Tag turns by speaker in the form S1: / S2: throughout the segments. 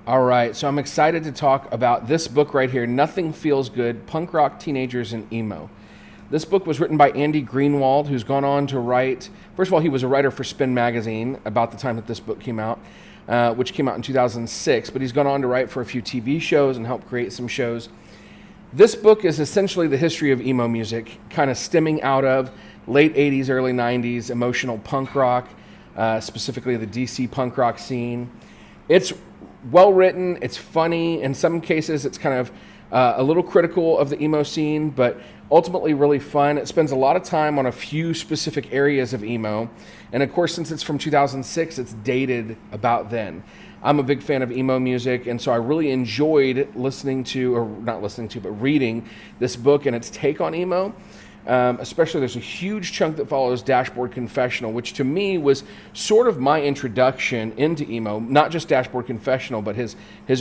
S1: All right, so I'm excited to talk about this book right here, Nothing Feels Good, Punk Rock Teenagers and Emo. This book was written by Andy Greenwald, who's gone on to write, first of all, he was a writer for Spin Magazine about the time that this book came out, which came out in 2006, but he's gone on to write for a few TV shows and help create some shows. This book is essentially the history of emo music, kind of stemming out of late 80s, early 90s emotional punk rock, specifically the DC punk rock scene. It's well written, it's funny. In some cases, it's kind of a little critical of the emo scene, but ultimately really fun. It spends a lot of time on a few specific areas of emo. And of course, since it's from 2006, it's dated about then. I'm a big fan of emo music, and so I really enjoyed reading this book and its take on emo. Especially there's a huge chunk that follows Dashboard Confessional, which to me was sort of my introduction into emo, not just Dashboard Confessional, but his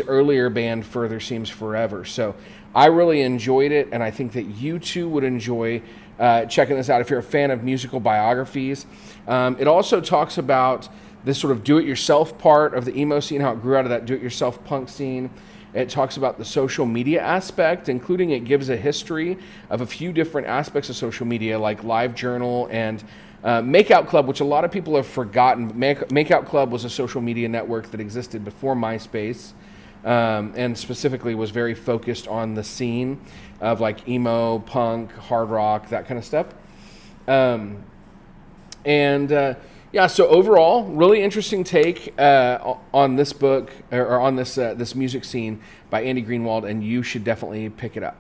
S1: earlier band Further Seems Forever. So I really enjoyed it, and I think that you too would enjoy checking this out if you're a fan of musical biographies. It also talks about this sort of do-it-yourself part of the emo scene, how it grew out of that do-it-yourself punk scene. It talks about the social media aspect, including it gives a history of a few different aspects of social media, like LiveJournal and Makeout Club, which a lot of people have forgotten. Makeout Club was a social media network that existed before MySpace, and specifically was very focused on the scene of like emo, punk, hard rock, that kind of stuff. Yeah, so overall, really interesting take on this book, or on this music scene by Andy Greenwald, and you should definitely pick it up.